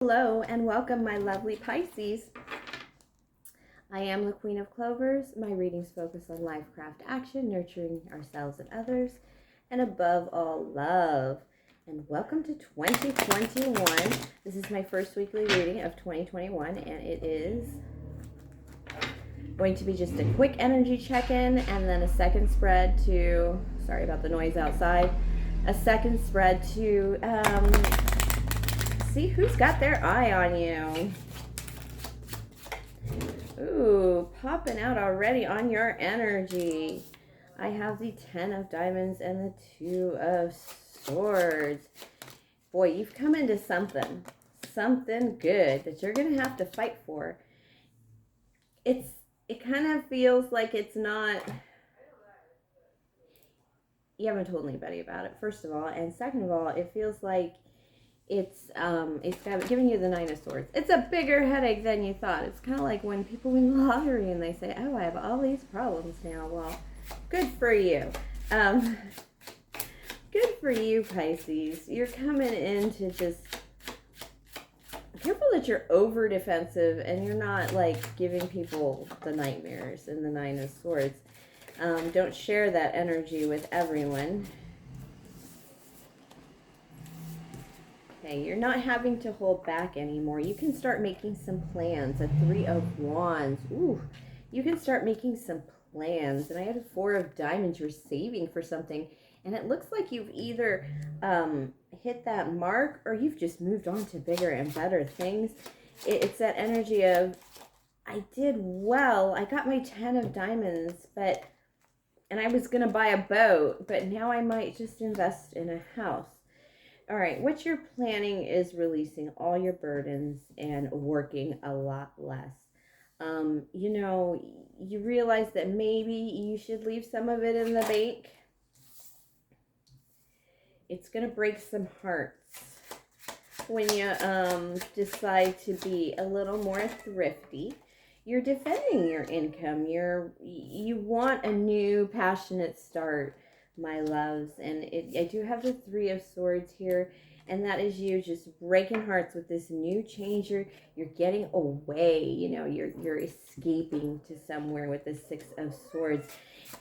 Hello and welcome, my lovely Pisces. I am the Queen of Clovers. My readings focus on life, craft, action, nurturing ourselves and others, and above all, love. And welcome to 2021. This is my first weekly reading of 2021, and it is going to be just a quick energy check-in and then a second spread to, sorry about the noise outside, a second spread to see who's got their eye on you. Ooh, popping out already on your energy. I have the 10 of Diamonds and the 2 of Swords. Boy, you've come into something good that you're going to have to fight for. It kind of feels like it's not, you haven't told anybody about it, first of all, and second of all, it feels like it's giving you the 9 of Swords. It's a bigger headache than you thought. It's kind of like when people win the lottery and they say, oh, I have all these problems now. Well, good for you. Good for you, Pisces. You're coming in to just careful that you're over defensive and you're not like giving people the nightmares in the 9 of Swords. Don't share that energy with everyone. Okay, you're not having to hold back anymore. You can start making some plans. A 3 of Wands. Ooh, you can start making some plans. And I had a 4 of Diamonds. You're saving for something. And it looks like you've either hit that mark or you've just moved on to bigger and better things. It's that energy of, I did well. I got my 10 of Diamonds, and I was going to buy a boat, but now I might just invest in a house. All right, what you're planning is releasing all your burdens and working a lot less. You realize that maybe you should leave some of it in the bank. It's going to break some hearts when you decide to be a little more thrifty. You're defending your income. You want a new passionate start, my loves, and I do have the 3 of Swords here, and that is you just breaking hearts with this new change. You're getting away, you're escaping to somewhere with the 6 of Swords.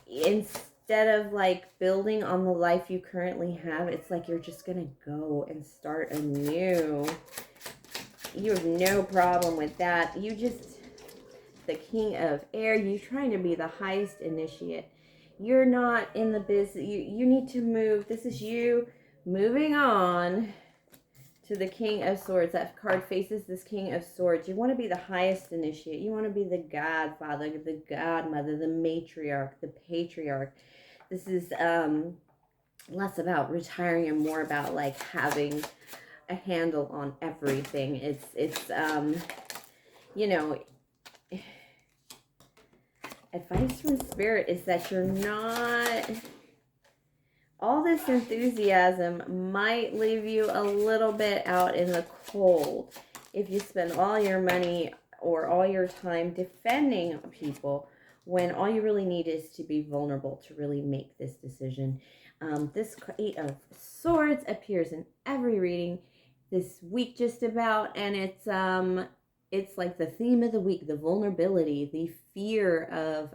Instead of like building on the life you currently have, it's like you're just gonna go and start anew. You have no problem with that. The King of Air, you're trying to be the highest initiate. You're not in the business. You need to move. This is you moving on to the King of Swords. That card faces this King of Swords. You want to be the highest initiate. You want to be the godfather, the godmother, the matriarch, the patriarch. This is less about retiring and more about like having a handle on everything. It's advice from Spirit is that you're not, all this enthusiasm might leave you a little bit out in the cold if you spend all your money or all your time defending people when all you really need is to be vulnerable to really make this decision. This 8 of Swords appears in every reading this week just about, and it's like the theme of the week, the vulnerability, the fear of,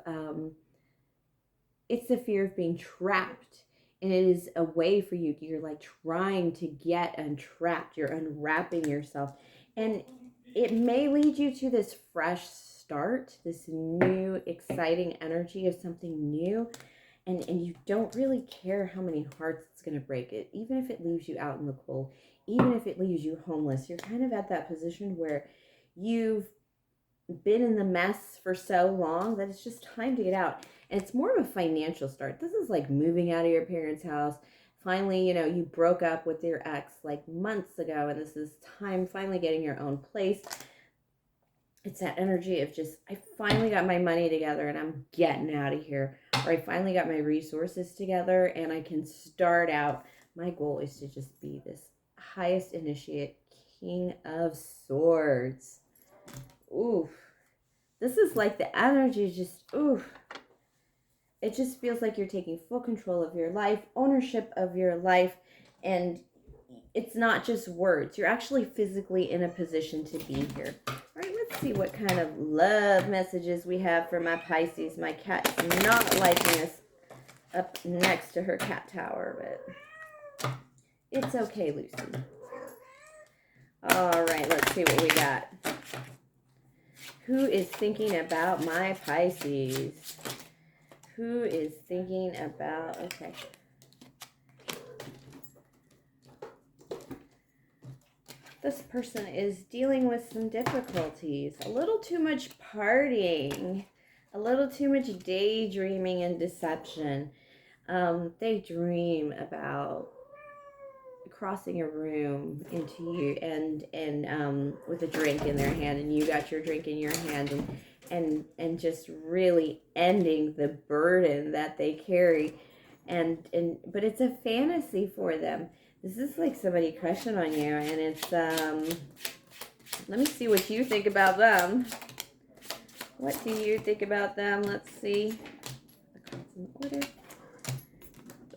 it's the fear of being trapped. And it is a way for you, you're like trying to get untrapped. You're unwrapping yourself. And it may lead you to this fresh start, this new exciting energy of something new. And you don't really care how many hearts it's going to break. It, even if it leaves you out in the cold, even if it leaves you homeless, you're kind of at that position where you've been in the mess for so long that it's just time to get out. And it's more of a financial start. This is like moving out of your parents' house. Finally, you broke up with your ex like months ago, and this is time finally getting your own place. It's that energy of just, I finally got my money together and I'm getting out of here. Or I finally got my resources together and I can start out. My goal is to just be this highest initiate King of Swords. Oof. This is like the energy just, oof. It just feels like you're taking full control of your life, ownership of your life, and it's not just words. You're actually physically in a position to be here. All right, let's see what kind of love messages we have for my Pisces. My cat's not liking us up next to her cat tower, but it's okay, Lucy. All right, let's see what we got. Who is thinking about my Pisces? Who is thinking about, okay. This person is dealing with some difficulties. A little too much partying. A little too much daydreaming and deception. They dream about crossing a room into you and with a drink in their hand, and you got your drink in your hand, and just really ending the burden that they carry, but it's a fantasy for them. This is like somebody crushing on you, and it's let me see what you think about them. What do you think about them? Let's see. The cards in order.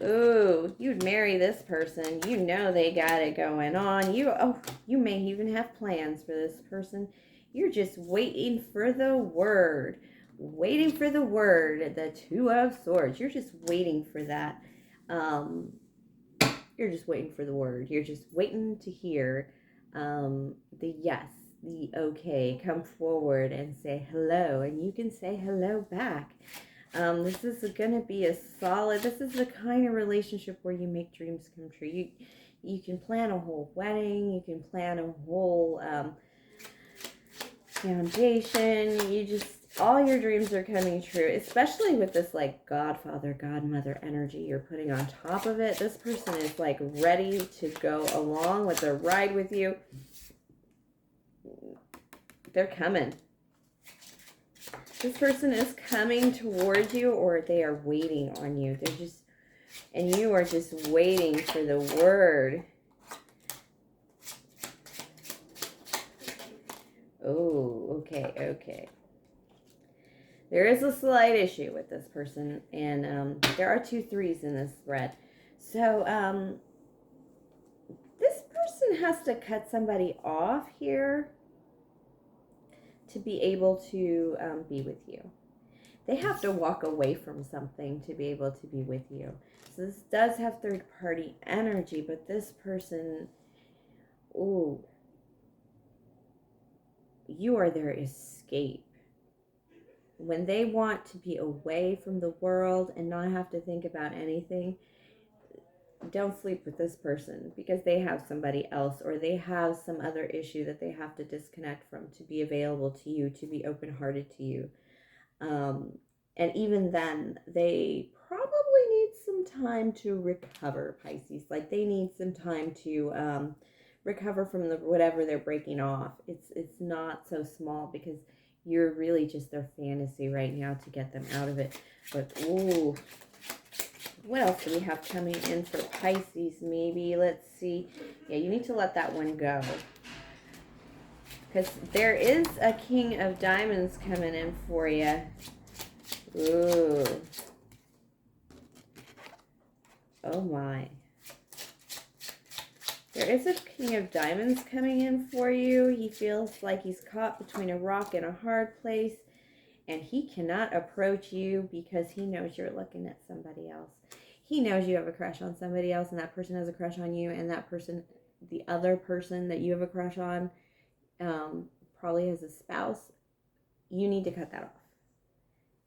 Ooh, you'd marry this person. You know they got it going on. You may even have plans for this person. You're just waiting for the word. Waiting for the word. The Two of Swords. You're just waiting for that. You're just waiting for the word. You're just waiting to hear the yes, the okay. Come forward and say hello. And you can say hello back. This is going to be a solid, this is the kind of relationship where you make dreams come true. You can plan a whole wedding. You can plan a whole foundation. All your dreams are coming true, especially with this like godfather, godmother energy you're putting on top of it. This person is like ready to go along with the ride with you. They're coming. This person is coming towards you, or they are waiting on you. And you are just waiting for the word. Oh, okay. There is a slight issue with this person, and there are 2 3s in this thread. So, this person has to cut somebody off here to be able to be with you. They have to walk away from something to be able to be with you. So this does have third party energy, but this person, ooh, you are their escape. When they want to be away from the world and not have to think about anything, don't sleep with this person, because they have somebody else, or they have some other issue that they have to disconnect from to be available to you, to be open-hearted to you. And even then, they probably need some time to recover, Pisces. Like, they need some time to recover from whatever they're breaking off. It's not so small, because you're really just their fantasy right now to get them out of it. But, ooh, what else do we have coming in for Pisces? Maybe, let's see. Yeah, you need to let that one go, because there is a King of Diamonds coming in for you. Ooh. Oh my. There is a King of Diamonds coming in for you. He feels like he's caught between a rock and a hard place, and he cannot approach you because he knows you're looking at somebody else. He knows you have a crush on somebody else, and that person has a crush on you, and that person, the other person that you have a crush on, probably has a spouse. You need to cut that off,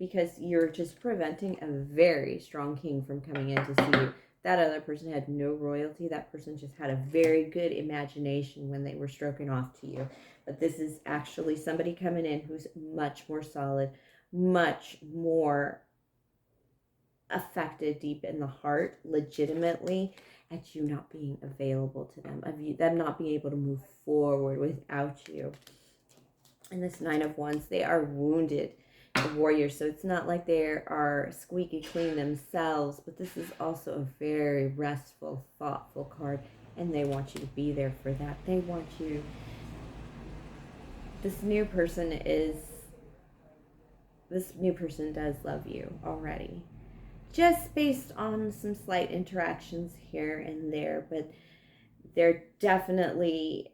because you're just preventing a very strong king from coming in to see you. That other person had no royalty. That person just had a very good imagination when they were stroking off to you. But this is actually somebody coming in who's much more solid, much more affected deep in the heart, legitimately, at you not being available to them, them not being able to move forward without you. And this Nine of Wands, they are wounded warriors, so it's not like they are squeaky clean themselves, but this is also a very restful, thoughtful card, and they want you to be there for that. They want you. This new person does love you already, just based on some slight interactions here and there, but they're definitely,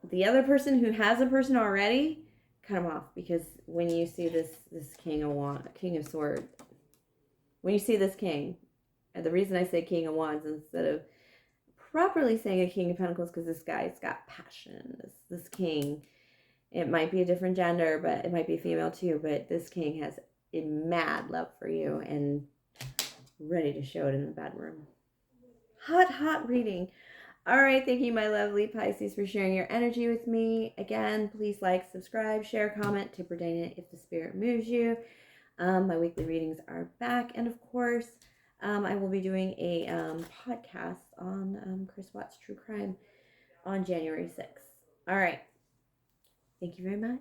the other person who has a person already, cut them off, because when you see this king of swords, when you see this king, and the reason I say king of wands instead of properly saying a king of pentacles, because this guy's got passion. This king, it might be a different gender, but it might be female too, but this king has a mad love for you and ready to show it in the bedroom. Hot reading. All right, thank you, my lovely Pisces, for sharing your energy with me. Again, please like, subscribe, share, comment, tip or date if the spirit moves you. My weekly readings are back, and of course, I will be doing a podcast on Chris Watts True Crime on January 6th. All right. Thank you very much.